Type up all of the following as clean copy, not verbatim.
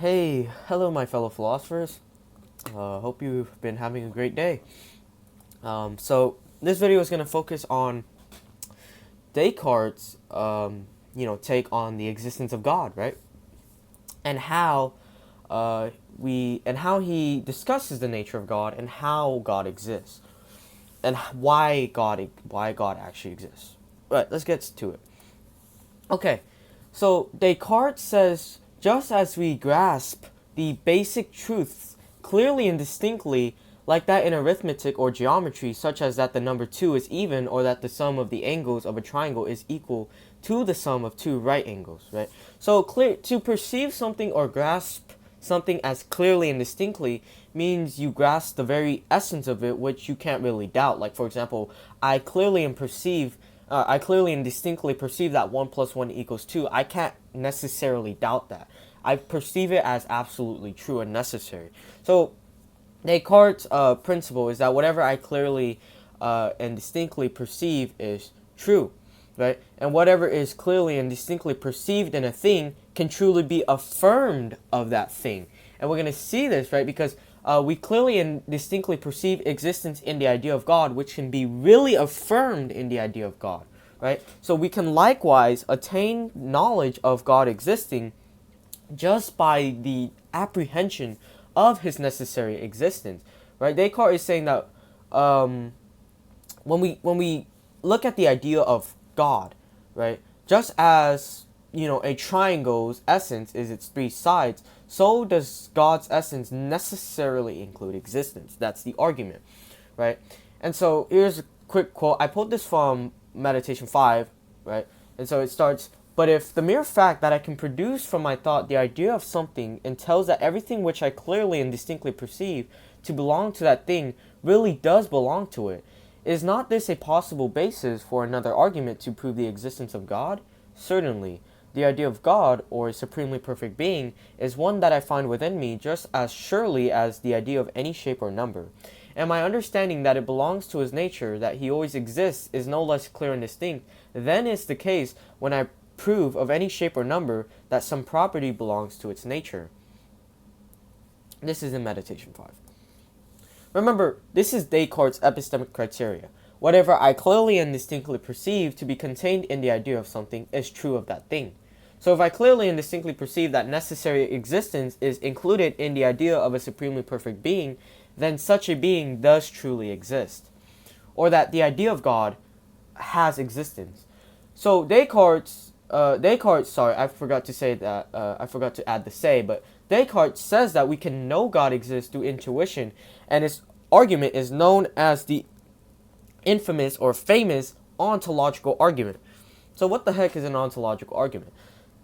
Hey, hello, my fellow philosophers. Hope you've been having a great day. This video is going to focus on Descartes' take on the existence of God, right? And how how he discusses the nature of God and how God exists and why God actually exists. Right, let's get to it. Okay, so Descartes says just as we grasp the basic truths clearly and distinctly, like that in arithmetic or geometry, such as that the number 2 is even or that the sum of the angles of a triangle is equal to the sum of two right angles, right? So to perceive something or grasp something as clearly and distinctly means you grasp the very essence of it, which you can't really doubt. Like, for example, I clearly and distinctly perceive that 1 plus 1 equals 2. I can't necessarily doubt that. I perceive it as absolutely true and necessary. So Descartes' principle is that whatever I clearly and distinctly perceive is true, right? And whatever is clearly and distinctly perceived in a thing can truly be affirmed of that thing. And we're going to see this, right? Because we clearly and distinctly perceive existence in the idea of God, which can be really affirmed in the idea of God, right? So we can likewise attain knowledge of God existing just by the apprehension of his necessary existence, right? Descartes is saying that when we look at the idea of God, right, just as a triangle's essence is its three sides, so does God's essence necessarily include existence. That's the argument, right? And so here's a quick quote. I pulled this from Meditation 5, right? And so it starts, but if the mere fact that I can produce from my thought the idea of something entails that everything which I clearly and distinctly perceive to belong to that thing really does belong to it, is not this a possible basis for another argument to prove the existence of God? Certainly. The idea of God, or a supremely perfect being, is one that I find within me just as surely as the idea of any shape or number. And my understanding that it belongs to his nature, that he always exists, is no less clear and distinct than is the case when I prove of any shape or number that some property belongs to its nature. This is in Meditation 5. Remember, this is Descartes' epistemic criteria. Whatever I clearly and distinctly perceive to be contained in the idea of something is true of that thing. So if I clearly and distinctly perceive that necessary existence is included in the idea of a supremely perfect being, then such a being does truly exist. Or that the idea of God has existence. So Descartes, I forgot to say that, I forgot to add the say, but Descartes says that we can know God exists through intuition, and his argument is known as the infamous or famous ontological argument. So what the heck is an ontological argument?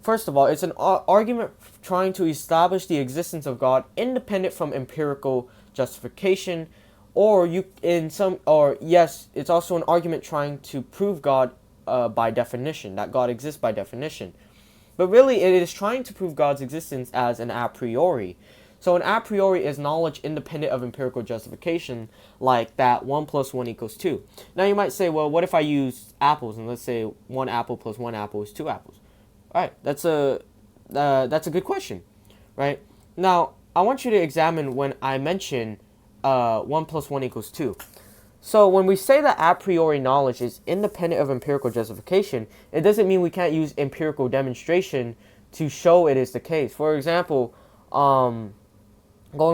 First of all, it's an argument trying to establish the existence of God independent from empirical justification, it's also an argument trying to prove God by definition, that God exists by definition. But really, it is trying to prove God's existence as an a priori. So an a priori is knowledge independent of empirical justification, like that 1 plus 1 equals 2. Now you might say, well, what if I use apples, and let's say 1 apple plus 1 apple is 2 apples? All right, that's a good question, right? Now, I want you to examine when I mention 1 plus 1 equals 2. So when we say that a priori knowledge is independent of empirical justification, it doesn't mean we can't use empirical demonstration to show it is the case. For example, going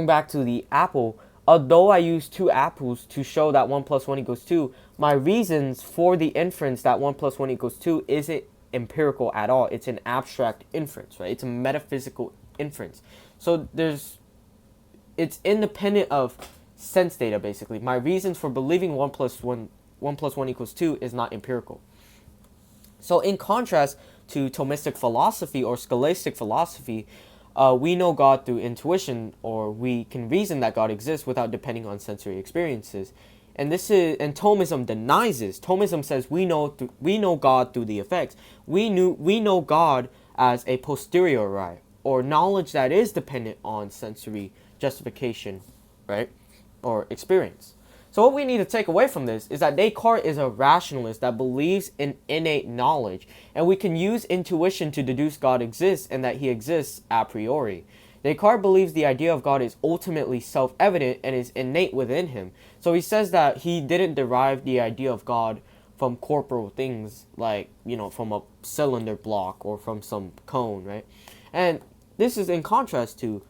back to the apple, although I use 2 apples to show that 1 plus 1 equals 2, my reasons for the inference that 1 plus 1 equals 2 isn't empirical at all. It's an abstract inference, right? It's a metaphysical inference. So it's independent of sense data, basically. My reasons for believing 1 plus 1 equals 2 is not empirical. So in contrast to Thomistic philosophy or scholastic philosophy, we know God through intuition, or we can reason that God exists without depending on sensory experiences. And Thomism denies this. Thomism says we know God through the effects. We know God as a posteriori, or knowledge that is dependent on sensory justification, right, or experience. So what we need to take away from this is that Descartes is a rationalist that believes in innate knowledge, and we can use intuition to deduce God exists and that he exists a priori. Descartes believes the idea of God is ultimately self-evident and is innate within him. So he says that he didn't derive the idea of God from corporeal things like, from a cylinder block or from some cone, right? And this is in contrast to,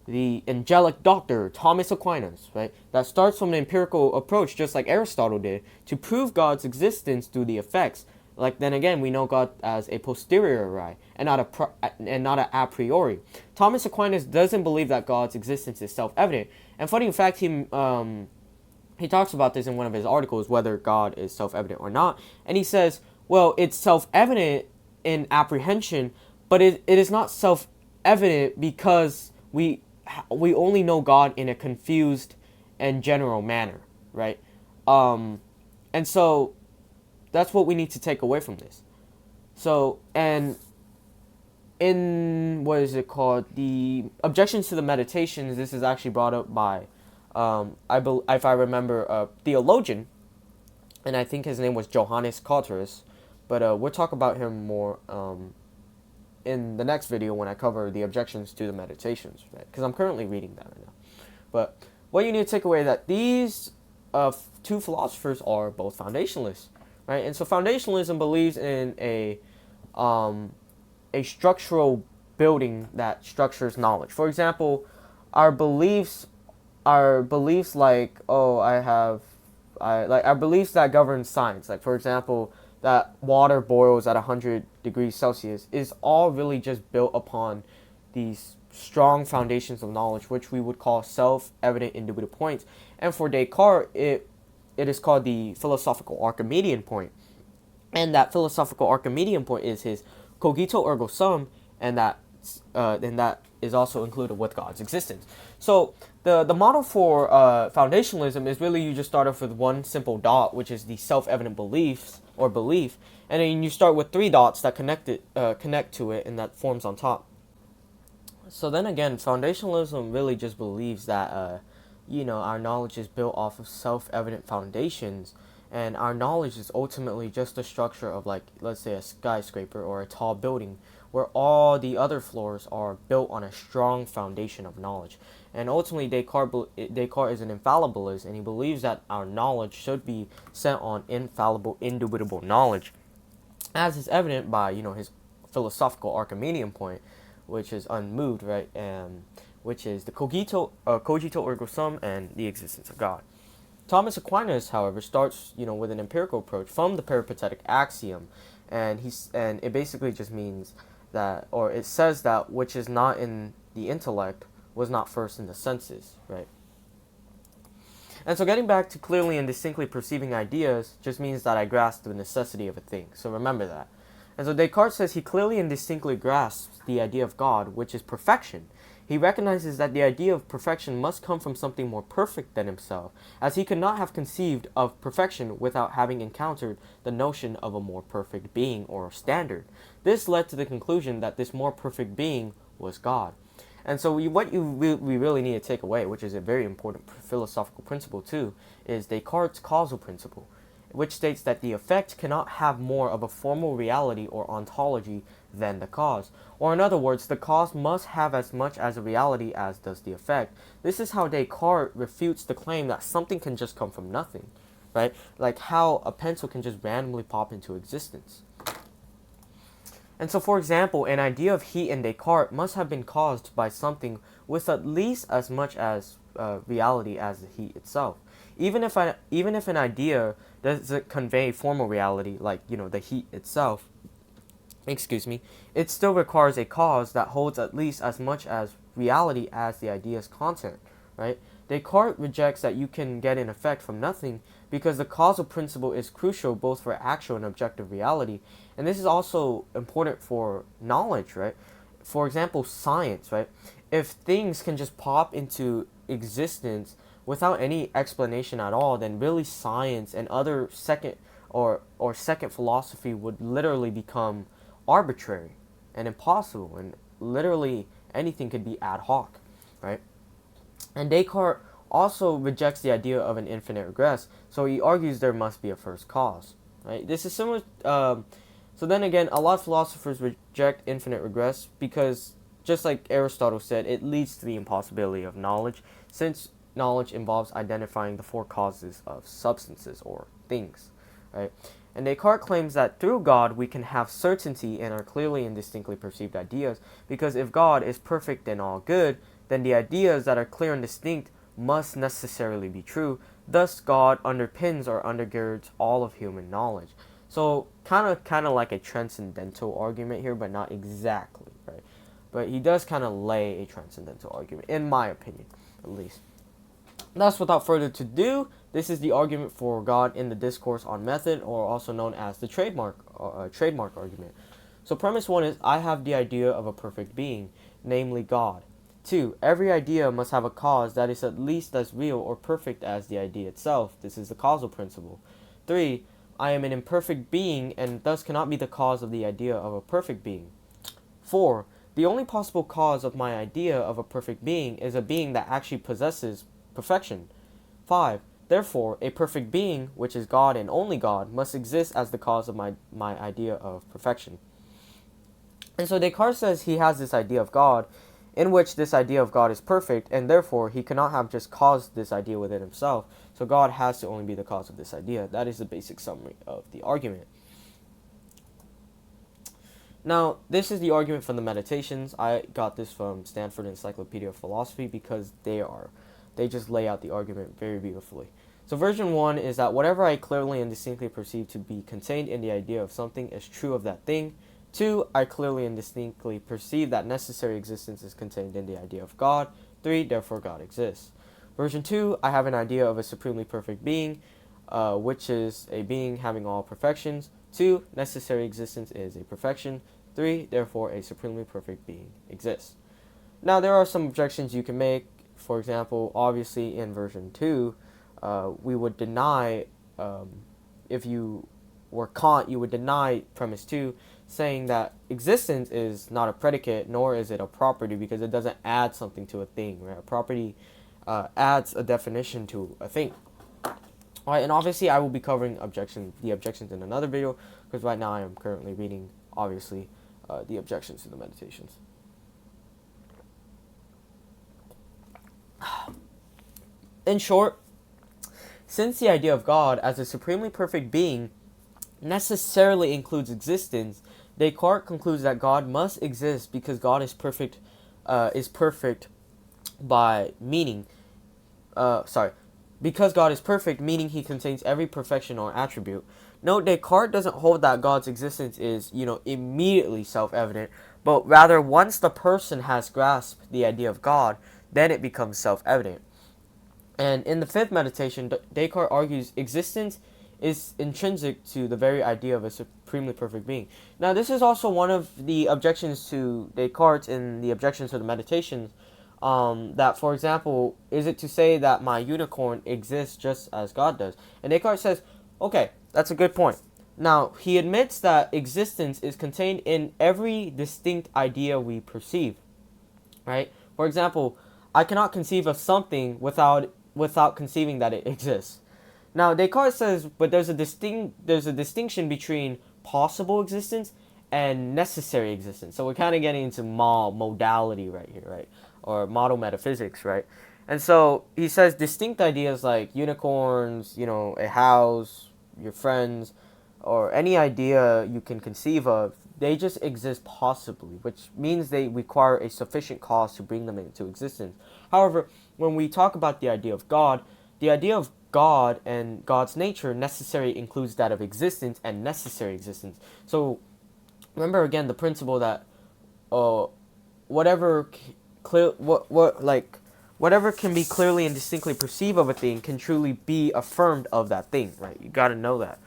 the angelic doctor Thomas Aquinas, right? That starts from an empirical approach, just like Aristotle did, to prove God's existence through the effects. Like, then again, we know God as a posteriori and not a priori. Thomas Aquinas doesn't believe that God's existence is self-evident. And funny in fact, he talks about this in one of his articles, whether God is self-evident or not. And he says, well, it's self-evident in apprehension, but it is not self-evident because we only know God in a confused and general manner, right? And so that's what we need to take away from this. So, and in, what is it called? The Objections to the Meditations, this is actually brought up by, if I remember, a theologian, and I think his name was Johannes Cotterus, but we'll talk about him more in the next video when I cover the Objections to the Meditations, right? Because I'm currently reading that right now. But what you need to take away is that these two philosophers are both foundationalists, right? And so foundationalism believes in a structural building that structures knowledge. For example, our beliefs like, our beliefs that govern science, like, for example, that water boils at 100 degrees Celsius, is all really just built upon these strong foundations of knowledge, which we would call self-evident indubitable points. And for Descartes, it is called the philosophical Archimedean point. And that philosophical Archimedean point is his cogito ergo sum, and that is also included with God's existence. So the model for foundationalism is really, you just start off with one simple dot, which is the self-evident beliefs or belief, and then you start with three dots that connect to it, and that forms on top. So then again, foundationalism really just believes that our knowledge is built off of self-evident foundations, and our knowledge is ultimately just a structure of, like, let's say a skyscraper or a tall building, where all the other floors are built on a strong foundation of knowledge. And ultimately, Descartes is an infallibilist, and he believes that our knowledge should be set on infallible, indubitable knowledge, as is evident by, his philosophical Archimedean point, which is unmoved, right? Which is the cogito ergo sum and the existence of God. Thomas Aquinas, however, starts, with an empirical approach from the peripatetic axiom, and it basically just means that, or it says that which is not in the intellect was not first in the senses, right? And so getting back to clearly and distinctly perceiving ideas just means that I grasp the necessity of a thing. So remember that. And so Descartes says he clearly and distinctly grasps the idea of God, which is perfection. He recognizes that the idea of perfection must come from something more perfect than himself, as he could not have conceived of perfection without having encountered the notion of a more perfect being or standard. This led to the conclusion that this more perfect being was God. And so we really need to take away, which is a very important philosophical principle too, is Descartes' causal principle, which states that the effect cannot have more of a formal reality or ontology than the cause. Or in other words, the cause must have as much as a reality as does the effect. This is how Descartes refutes the claim that something can just come from nothing, right? Like how a pencil can just randomly pop into existence. And so, for example, an idea of heat in Descartes must have been caused by something with at least as much as reality as the heat itself. Even if an idea doesn't convey formal reality, like, the heat itself, it still requires a cause that holds at least as much as reality as the idea's content, right? Descartes rejects that you can get an effect from nothing because the causal principle is crucial both for actual and objective reality. And this is also important for knowledge, right? For example, science, right? If things can just pop into existence without any explanation at all, then really science and other second philosophy would literally become arbitrary and impossible, and literally anything could be ad hoc, right? And Descartes also rejects the idea of an infinite regress, so he argues there must be a first cause, right? This is similar. So then again, a lot of philosophers reject infinite regress because just like Aristotle said, it leads to the impossibility of knowledge, since knowledge involves identifying the four causes of substances or things, right? And Descartes claims that through God we can have certainty in our clearly and distinctly perceived ideas, because if God is perfect and all good, then the ideas that are clear and distinct must necessarily be true. Thus, God underpins or undergirds all of human knowledge. So, kind of like a transcendental argument here, but not exactly, right? But he does kind of lay a transcendental argument, in my opinion, at least. Thus, without further ado, this is the argument for God in the discourse on method, or also known as the trademark argument. So, premise one is, I have the idea of a perfect being, namely God. 2. Every idea must have a cause that is at least as real or perfect as the idea itself. This is the causal principle. 3. I am an imperfect being and thus cannot be the cause of the idea of a perfect being. 4. The only possible cause of my idea of a perfect being is a being that actually possesses perfection. 5. Therefore, a perfect being, which is God and only God, must exist as the cause of my idea of perfection. And so Descartes says he has this idea of God, in which this idea of God is perfect, and therefore he cannot have just caused this idea within himself. So God has to only be the cause of this idea. That is the basic summary of the argument. Now, this is the argument from the Meditations. I got this from Stanford Encyclopedia of Philosophy because they just lay out the argument very beautifully. So version 1 is that whatever I clearly and distinctly perceive to be contained in the idea of something is true of that thing. 2. I clearly and distinctly perceive that necessary existence is contained in the idea of God. 3. Therefore God exists. Version 2, I have an idea of a supremely perfect being, which is a being having all perfections. 2. Necessary existence is a perfection. 3. Therefore a supremely perfect being exists. Now there are some objections you can make. For example, obviously in version 2, we would deny, if you were Kant, you would deny premise 2, saying that existence is not a predicate, nor is it a property, because it doesn't add something to a thing, right? A property adds a definition to a thing. Alright, and obviously I will be covering the objections in another video, because right now I am currently reading, obviously, the objections to the Meditations. In short, since the idea of God as a supremely perfect being necessarily includes existence, Descartes concludes that God must exist because God is perfect by meaning. Because God is perfect, meaning he contains every perfection or attribute. Note, Descartes doesn't hold that God's existence is, immediately self-evident, but rather once the person has grasped the idea of God, then it becomes self-evident. And in the fifth meditation, Descartes argues existence is intrinsic to the very idea of a supremely perfect being. Now, this is also one of the objections to Descartes in the objections to the Meditations, that, for example, is it to say that my unicorn exists just as God does? And Descartes says, okay, that's a good point. Now, he admits that existence is contained in every distinct idea we perceive, right? For example, I cannot conceive of something without conceiving that it exists. Now, Descartes says, but there's a distinction between possible existence and necessary existence. So we're kind of getting into modality right here, right? Or model metaphysics, right? And so he says distinct ideas like unicorns, a house, your friends, or any idea you can conceive of, they just exist possibly, which means they require a sufficient cause to bring them into existence. However, when we talk about the idea of God and God's nature necessarily includes that of existence and necessary existence. So remember again the principle that whatever can be clearly and distinctly perceived of a thing can truly be affirmed of that thing, right? You got to know that.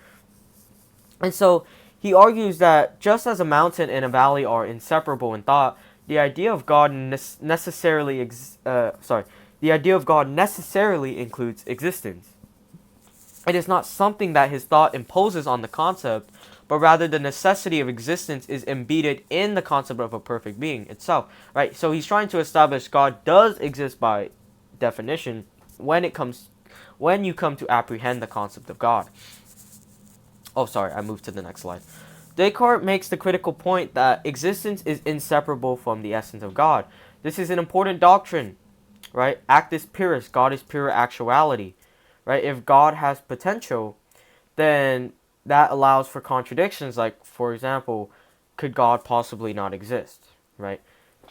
And so he argues that just as a mountain and a valley are inseparable in thought, the idea of God necessarily includes existence. It is not something that his thought imposes on the concept, but rather the necessity of existence is embedded in the concept of a perfect being itself, right? So he's trying to establish God does exist by definition when you come to apprehend the concept of God. Oh, sorry, I moved to the next slide. Descartes makes the critical point that existence is inseparable from the essence of God. This is an important doctrine, right? Actus purus, God is pure actuality, right? If God has potential, then that allows for contradictions. Like, for example, could God possibly not exist, right?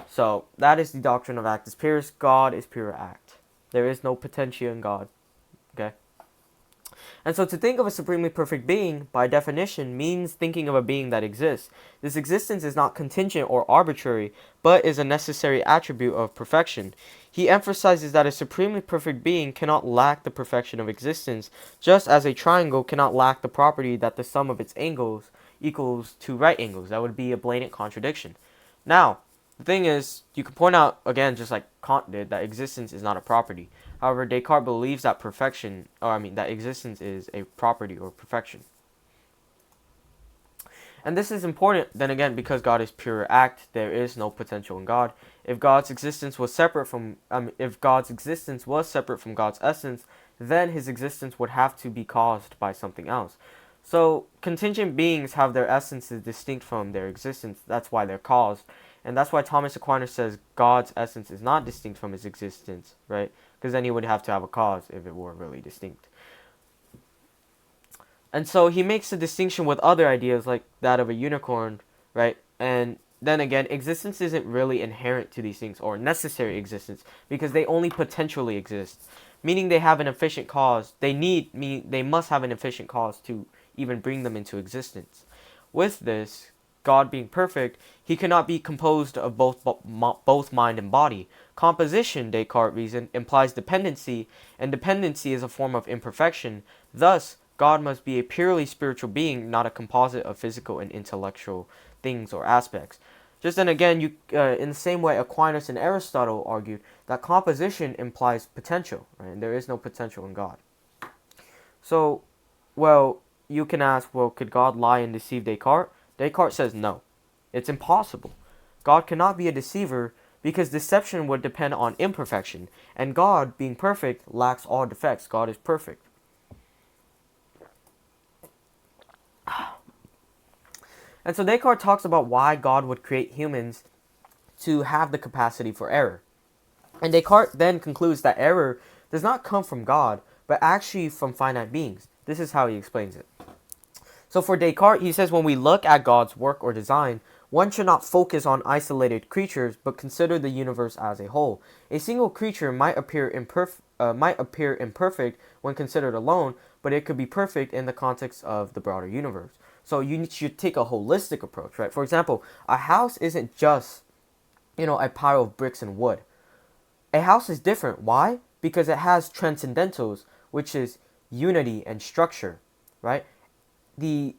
So that is the doctrine of actus purus. God is pure act. There is no potential in God. Okay. And so to think of a supremely perfect being, by definition, means thinking of a being that exists. This existence is not contingent or arbitrary, but is a necessary attribute of perfection. He emphasizes that a supremely perfect being cannot lack the perfection of existence, just as a triangle cannot lack the property that the sum of its angles equals two right angles. That would be a blatant contradiction. Now, the thing is, you can point out, again, just like Kant did, that existence is not a property. However, Descartes believes that that existence is a property or perfection. And this is important, then again, because God is pure act, there is no potential in God. If God's existence was separate from God's essence, then his existence would have to be caused by something else. So contingent beings have their essences distinct from their existence. That's why they're caused. And that's why Thomas Aquinas says God's essence is not distinct from his existence, right? Because then he would have to have a cause if it were really distinct. And so he makes a distinction with other ideas like that of a unicorn, right? And then again, existence isn't really inherent to these things or necessary existence because they only potentially exist, meaning they have an efficient cause. They must have an efficient cause to even bring them into existence. With this, God being perfect, he cannot be composed of both mind and body. Composition, Descartes reasoned, implies dependency, and dependency is a form of imperfection. Thus, God must be a purely spiritual being, not a composite of physical and intellectual things or aspects. Just then again, in the same way Aquinas and Aristotle argued that composition implies potential, right? And there is no potential in God. So, well, you can ask, well, could God lie and deceive Descartes? Descartes says no. It's impossible. God cannot be a deceiver because deception would depend on imperfection, and God, being perfect, lacks all defects. God is perfect. And so Descartes talks about why God would create humans to have the capacity for error. And Descartes then concludes that error does not come from God, but actually from finite beings. This is how he explains it. So for Descartes, he says when we look at God's work or design, one should not focus on isolated creatures, but consider the universe as a whole. A single creature might appear imperfect when considered alone, but it could be perfect in the context of the broader universe. So you should take a holistic approach, right? For example, a house isn't just, a pile of bricks and wood. A house is different. Why? Because it has transcendentals, which is unity and structure, right? The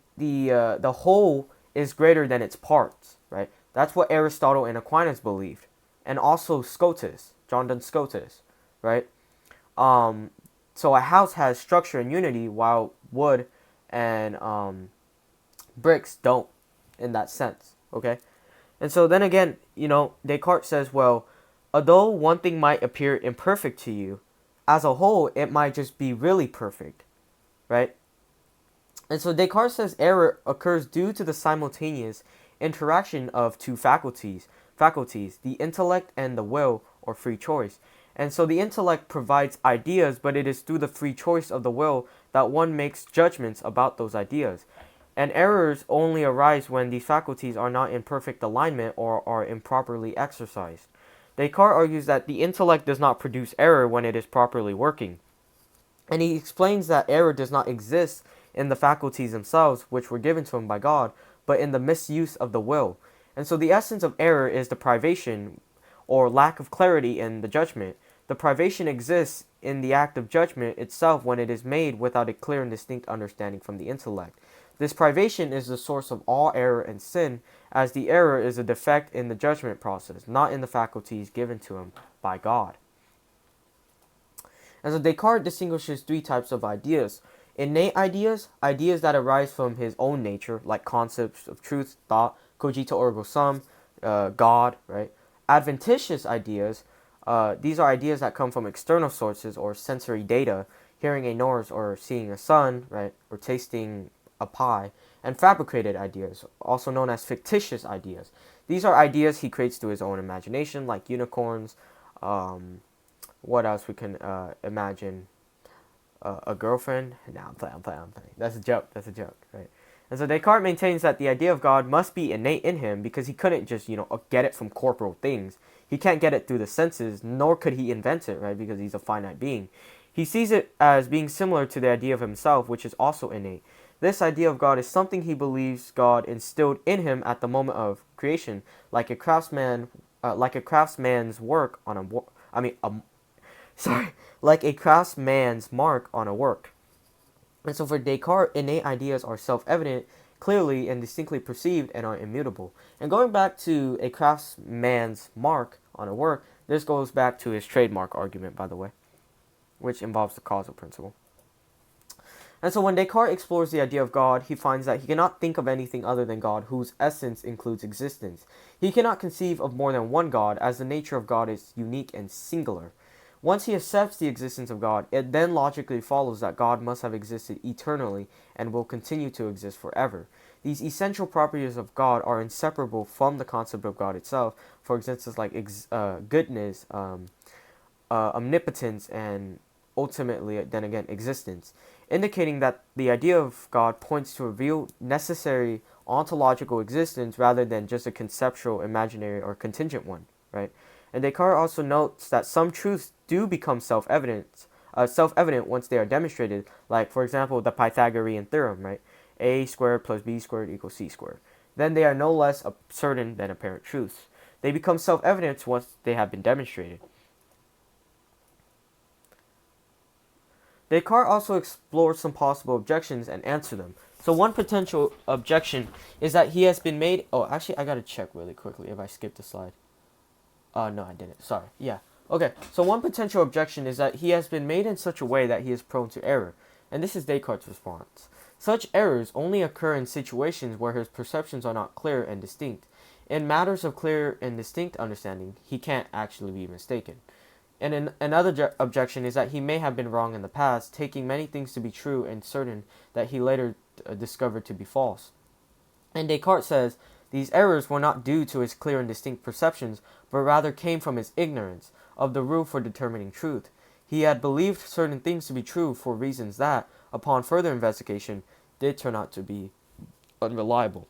whole is greater than its parts, right? That's what Aristotle and Aquinas believed, and also Scotus, John Duns Scotus, right? So a house has structure and unity, while wood and bricks don't, in that sense, okay? And so then again, Descartes says, well, although one thing might appear imperfect to you, as a whole, it might just be really perfect, right? And so Descartes says error occurs due to the simultaneous interaction of two faculties, the intellect and the will, or free choice. And so the intellect provides ideas, but it is through the free choice of the will that one makes judgments about those ideas. And errors only arise when these faculties are not in perfect alignment or are improperly exercised. Descartes argues that the intellect does not produce error when it is properly working. And he explains that error does not exist in the faculties themselves, which were given to him by God, but in the misuse of the will. And so the essence of error is the privation or lack of clarity in the judgment. The privation exists in the act of judgment itself when it is made without a clear and distinct understanding from the intellect. This privation is the source of all error and sin, as the error is a defect in the judgment process, not in the faculties given to him by God. And so Descartes distinguishes three types of ideas. Innate ideas, ideas that arise from his own nature, like concepts of truth, thought, cogito ergo sum, God, right? Adventitious ideas, these are ideas that come from external sources or sensory data, hearing a noise or seeing a sun, right? Or tasting a pie. and fabricated ideas, also known as fictitious ideas. These are ideas he creates through his own imagination, like unicorns. What else we can imagine? A girlfriend? No, I'm playing. That's a joke. That's a joke, right? And so Descartes maintains that the idea of God must be innate in him because he couldn't just, get it from corporeal things. He can't get it through the senses, nor could he invent it, right? Because he's a finite being. He sees it as being similar to the idea of himself, which is also innate. This idea of God is something he believes God instilled in him at the moment of creation, like a craftsman's work on like a craftsman's mark on a work. And so for Descartes, innate ideas are self-evident, clearly and distinctly perceived, and are immutable. And going back to a craftsman's mark on a work, this goes back to his trademark argument, by the way, which involves the causal principle. And so when Descartes explores the idea of God, he finds that he cannot think of anything other than God whose essence includes existence. He cannot conceive of more than one God, as the nature of God is unique and singular. Once he accepts the existence of God, it then logically follows that God must have existed eternally and will continue to exist forever. These essential properties of God are inseparable from the concept of God itself, for instance, like goodness, omnipotence, and ultimately, then again, existence, indicating that the idea of God points to a real, necessary, ontological existence rather than just a conceptual, imaginary, or contingent one, right? And Descartes also notes that some truths do become self-evident once they are demonstrated, like, for example, the Pythagorean theorem, right? A squared plus b squared equals c squared. Then they are no less certain than apparent truths. They become self-evident once they have been demonstrated. Descartes also explores some possible objections and answers them. So one potential objection is that he has been made... Oh, actually, I gotta check really quickly if I skipped a slide. No, I didn't. Sorry. Yeah. Okay, so one potential objection is that he has been made in such a way that he is prone to error. And this is Descartes' response. Such errors only occur in situations where his perceptions are not clear and distinct. In matters of clear and distinct understanding, he can't actually be mistaken. And another objection is that he may have been wrong in the past, taking many things to be true and certain that he later discovered to be false. And Descartes says, these errors were not due to his clear and distinct perceptions, but rather came from his ignorance of the rule for determining truth. He had believed certain things to be true for reasons that, upon further investigation, did turn out to be unreliable.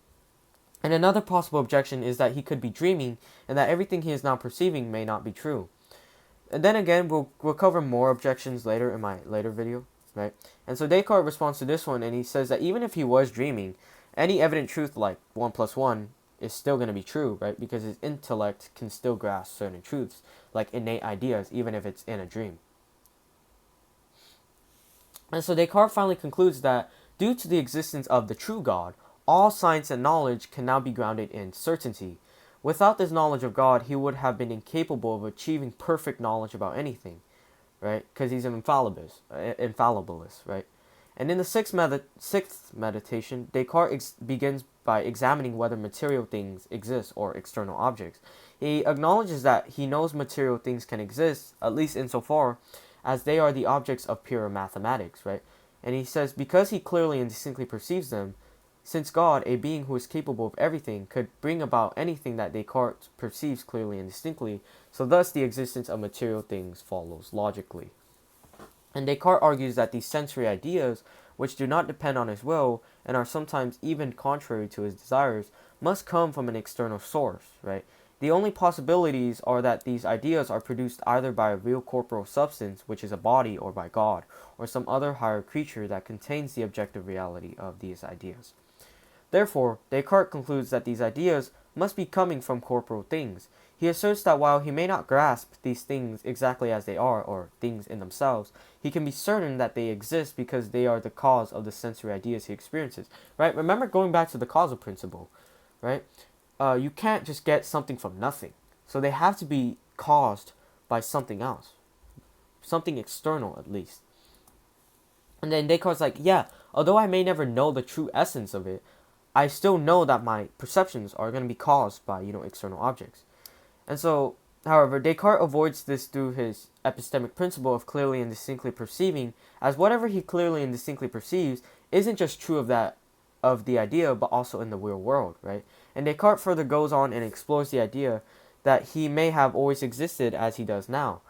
And another possible objection is that he could be dreaming, and that everything he is now perceiving may not be true. And then again, we'll cover more objections later in my later video, right? And so Descartes responds to this one, and he says that even if he was dreaming, any evident truth like 1 plus 1 is still going to be true, right? Because his intellect can still grasp certain truths, like innate ideas, even if it's in a dream. And so Descartes finally concludes that due to the existence of the true God, all science and knowledge can now be grounded in certainty. Without this knowledge of God, he would have been incapable of achieving perfect knowledge about anything, right? Because he's an infallibilist, right? And in the sixth meditation, Descartes begins by examining whether material things exist or external objects. He acknowledges that he knows material things can exist, at least insofar as they are the objects of pure mathematics, right? And he says because he clearly and distinctly perceives them, since God, a being who is capable of everything, could bring about anything that Descartes perceives clearly and distinctly, so thus the existence of material things follows logically. And Descartes argues that these sensory ideas, which do not depend on his will and are sometimes even contrary to his desires, must come from an external source, right? The only possibilities are that these ideas are produced either by a real corporeal substance, which is a body, or by God, or some other higher creature that contains the objective reality of these ideas. Therefore, Descartes concludes that these ideas must be coming from corporeal things. He asserts that while he may not grasp these things exactly as they are, or things in themselves, he can be certain that they exist because they are the cause of the sensory ideas he experiences. Right? Remember going back to the causal principle, right? You can't just get something from nothing. So they have to be caused by something else. Something external, at least. And then Descartes' like, yeah, although I may never know the true essence of it, I still know that my perceptions are going to be caused by, external objects. And so, however, Descartes avoids this through his epistemic principle of clearly and distinctly perceiving, as whatever he clearly and distinctly perceives isn't just true of that of the idea, but also in the real world, right? And Descartes further goes on and explores the idea that he may have always existed as he does now.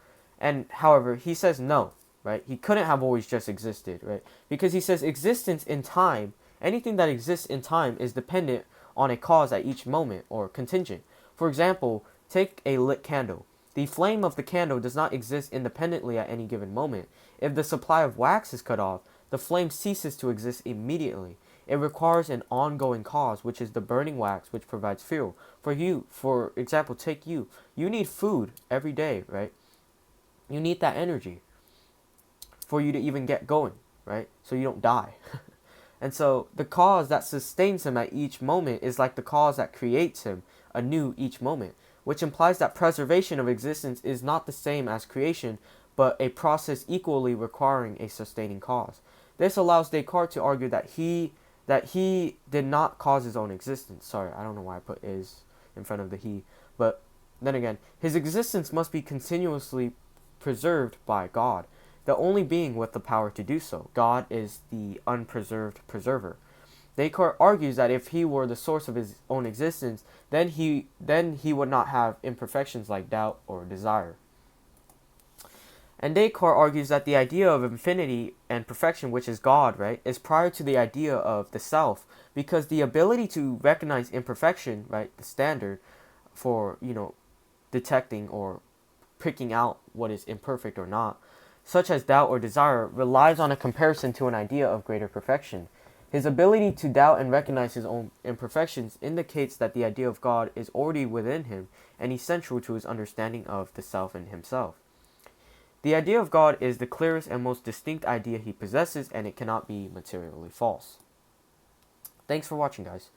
And however, he says no, right? He couldn't have always just existed, right? Because he says existence in time, anything that exists in time is dependent on a cause at each moment or contingent. For example, take a lit candle. The flame of the candle does not exist independently at any given moment. If the supply of wax is cut off, the flame ceases to exist immediately. It requires an ongoing cause, which is the burning wax, which provides fuel. For example, take you. You need food every day, right? You need that energy for you to even get going, right? So you don't die. And so the cause that sustains him at each moment is like the cause that creates him anew each moment, which implies that preservation of existence is not the same as creation, but a process equally requiring a sustaining cause. This allows Descartes to argue that he did not cause his own existence. Sorry, I don't know why I put is in front of the he, but then again, his existence must be continuously preserved by God, the only being with the power to do so. God is the unpreserved preserver. Descartes argues that if he were the source of his own existence, then he would not have imperfections like doubt or desire. And Descartes argues that the idea of infinity and perfection, which is God, right, is prior to the idea of the self, because the ability to recognize imperfection, right, the standard for, detecting or picking out what is imperfect or not, such as doubt or desire, relies on a comparison to an idea of greater perfection. His ability to doubt and recognize his own imperfections indicates that the idea of God is already within him and essential to his understanding of the self and himself. The idea of God is the clearest and most distinct idea he possesses, and it cannot be materially false. Thanks for watching, guys.